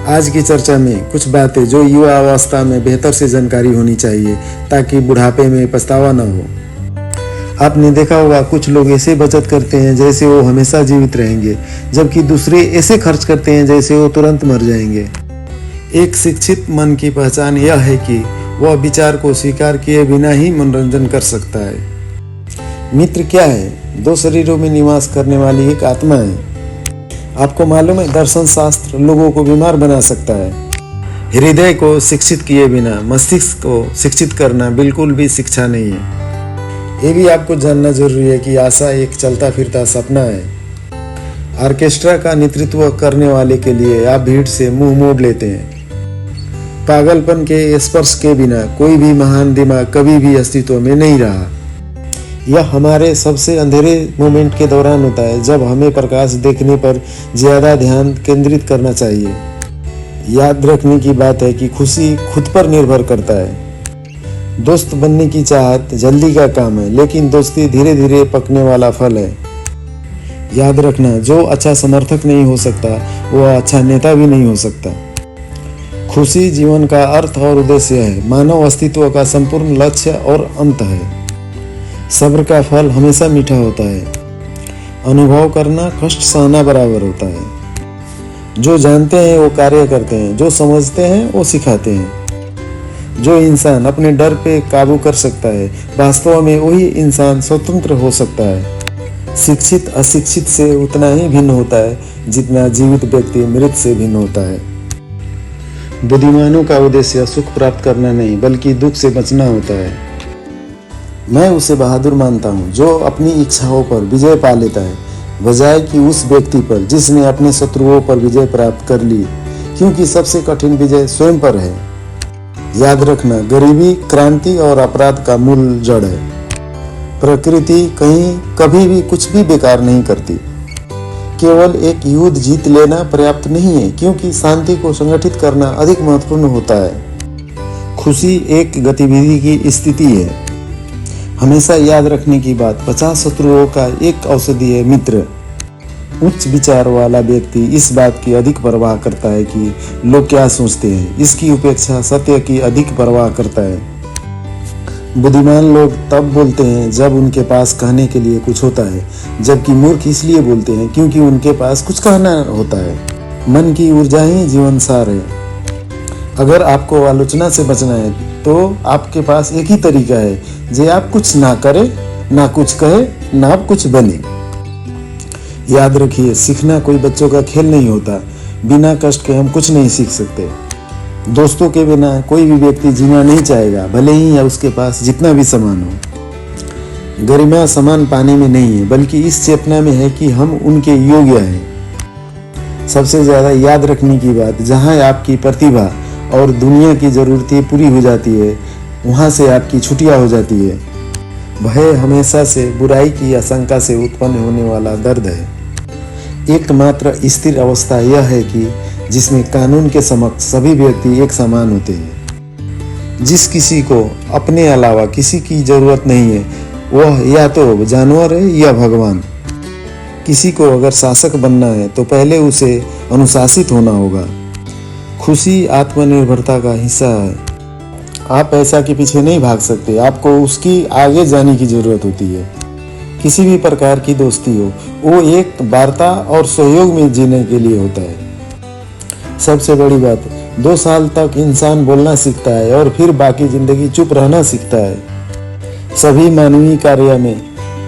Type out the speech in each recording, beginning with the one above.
आज की चर्चा में कुछ बातें जो युवा अवस्था में बेहतर से जानकारी होनी चाहिए ताकि बुढ़ापे में पछतावा न हो। आपने देखा होगा कुछ लोग ऐसे बचत करते हैं जैसे वो हमेशा जीवित रहेंगे, जबकि दूसरे ऐसे खर्च करते हैं जैसे वो तुरंत मर जाएंगे। एक शिक्षित मन की पहचान यह है कि वह विचार को स्वीकार किए बिना ही मनोरंजन कर सकता है। मित्र क्या है? दो शरीरों में निवास करने वाली एक आत्मा है। आपको मालूम है, दर्शन शास्त्र लोगों को बीमार बना सकता है। हृदय को शिक्षित किए बिना मस्तिष्क को शिक्षित करना बिल्कुल भी शिक्षा नहीं है। ये भी आपको जानना जरूरी है कि आशा एक चलता फिरता सपना है। ऑर्केस्ट्रा का नेतृत्व करने वाले के लिए आप भीड़ से मुंह मोड़ लेते हैं। पागलपन के स्पर्श के बिना कोई भी महान दिमाग कभी भी अस्तित्व में नहीं रहा। यह हमारे सबसे अंधेरे मोमेंट के दौरान होता है, जब हमें प्रकाश देखने पर ज्यादा ध्यान केंद्रित करना चाहिए। याद रखने की बात है कि खुशी खुद पर निर्भर करता है। दोस्त बनने की चाहत जल्दी का काम है, लेकिन दोस्ती धीरे धीरे पकने वाला फल है। याद रखना, जो अच्छा समर्थक नहीं हो सकता वह अच्छा नेता भी नहीं हो सकता। खुशी जीवन का अर्थ और उद्देश्य है, मानव अस्तित्व का संपूर्ण लक्ष्य और अंत है। सब्र का फल हमेशा मीठा होता है। अनुभव करना कष्ट सहना बराबर होता है। जो जानते हैं वो कार्य करते हैं, जो समझते हैं वो सिखाते हैं। जो इंसान अपने डर पे काबू कर सकता है, वास्तव में वही इंसान स्वतंत्र हो सकता है। शिक्षित अशिक्षित से उतना ही भिन्न होता है जितना जीवित व्यक्ति मृत से भिन्न होता है। बुद्धिमानों का उद्देश्य सुख प्राप्त करना नहीं बल्कि दुख से बचना होता है। मैं उसे बहादुर मानता हूँ जो अपनी इच्छाओं पर विजय पा लेता है, बजाय कि उस व्यक्ति पर जिसने अपने शत्रुओं पर विजय प्राप्त कर ली, क्योंकि सबसे कठिन विजय स्वयं पर है। याद रखना, गरीबी, क्रांति और अपराध का मूल जड़ है। प्रकृति कभी भी कुछ भी बेकार नहीं करती। केवल एक युद्ध जीत लेना पर्याप्त नहीं है, क्योंकि शांति को संगठित करना अधिक महत्वपूर्ण होता है। खुशी एक गतिविधि की स्थिति है। हमेशा याद रखने की बात, 50 शत्रुओं का एक औषधि है मित्र। उच्च विचार वाला व्यक्ति इस बात की अधिक परवाह करता है कि लोग क्या सोचते हैं, इसकी उपेक्षा सत्य की अधिक परवाह करता है। बुद्धिमान लोग तब बोलते हैं जब उनके पास कहने के लिए कुछ होता है, जबकि मूर्ख इसलिए बोलते हैं क्योंकि उनके पास कुछ कहना होता है। मन की ऊर्जा ही जीवन सार है। अगर आपको आलोचना से बचना है तो आपके पास एक ही तरीका है, जे आप कुछ ना करें, ना कुछ कहे, ना आप कुछ बने। याद रखिए, सीखना कोई बच्चों का खेल नहीं होता। बिना कष्ट के हम कुछ नहीं सीख सकते। दोस्तों के बिना कोई भी व्यक्ति जीना नहीं चाहेगा, भले ही या उसके पास जितना भी सामान हो। गरिमा सामान पाने में नहीं है, बल्कि इस चेतना में है कि हम उनके योग्य हैं। सबसे ज्यादा याद रखने की बात, जहां आपकी प्रतिभा और दुनिया की जरूरतें पूरी हो जाती है, वहां से आपकी छुट्टियां हो जाती है। भय हमेशा से बुराई की आशंका से उत्पन्न होने वाला दर्द है। एकमात्र स्थिर अवस्था यह है कि जिसमें कानून के समक्ष सभी व्यक्ति एक समान होते हैं। जिस किसी को अपने अलावा किसी की जरूरत नहीं है, वह या तो जानवर है या भगवान। किसी को अगर शासक बनना है तो पहले उसे अनुशासित होना होगा। खुशी आत्मनिर्भरता का हिस्सा है। आप पैसा के पीछे नहीं भाग सकते, आपको उसकी आगे जाने की जरूरत होती है। किसी भी प्रकार की दोस्ती हो, वो एक वार्ता और सहयोग में जीने के लिए होता है। सबसे बड़ी बात, 2 साल तक इंसान बोलना सीखता है और फिर बाकी जिंदगी चुप रहना सीखता है। सभी मानवीय कार्य में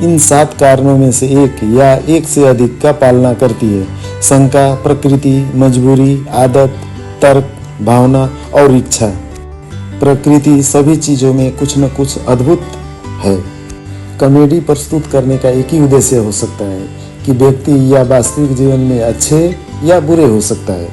इन 7 कारणों में से एक या एक से अधिक का पालना करती है। शंका, प्रकृति, मजबूरी, आदत, तर्क, भावना और इच्छा। प्रकृति सभी चीजों में कुछ न कुछ अद्भुत है। कॉमेडी प्रस्तुत करने का एक ही उद्देश्य हो सकता है कि व्यक्ति या वास्तविक जीवन में अच्छे या बुरे हो सकता है।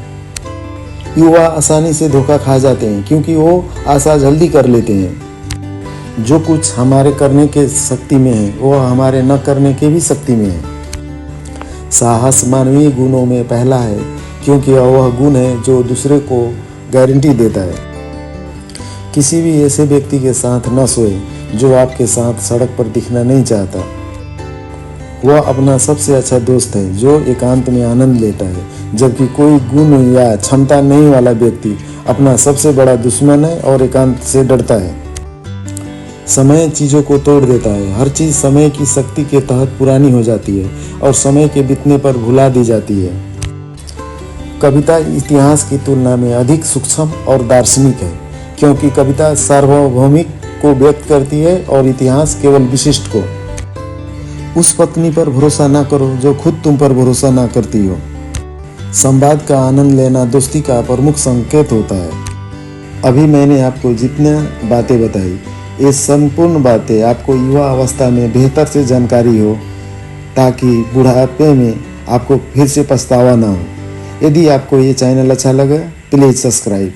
युवा आसानी से धोखा खा जाते हैं क्योंकि वो आशा जल्दी कर लेते हैं। जो कुछ हमारे करने के शक्ति में है वह हमारे न करने के भी शक्ति में है। साहस मानवीय गुणों में पहला है, क्योंकि वह गुण है जो दूसरे को गारंटी देता है। किसी भी ऐसे व्यक्ति के साथ न सोए जो आपके साथ सड़क पर दिखना नहीं चाहता। वह अपना सबसे अच्छा दोस्त है जो एकांत में आनंद लेता है, जबकि कोई गुण या क्षमता नहीं वाला व्यक्ति अपना सबसे बड़ा दुश्मन है और एकांत से डरता है। समय चीज़ों को तोड़ देता है। हर चीज़ समय की शक्ति के तहत पुरानी हो जाती है और समय के बीतने पर भुला दी जाती है। कविता इतिहास की तुलना में अधिक सूक्ष्म और दार्शनिक है, क्योंकि कविता सार्वभौमिक को व्यक्त करती है और इतिहास केवल विशिष्ट को। उस पत्नी पर भरोसा ना करो जो खुद तुम पर भरोसा ना करती हो। संवाद का आनंद लेना दोस्ती का प्रमुख संकेत होता है। अभी मैंने आपको जितने बातें बताई, ये संपूर्ण बातें आपको युवा अवस्था में बेहतर से जानकारी हो, ताकि बुढ़ापे में आपको फिर से पछतावा ना हो। यदि आपको ये चैनल अच्छा लगा, प्लीज़ सब्सक्राइब।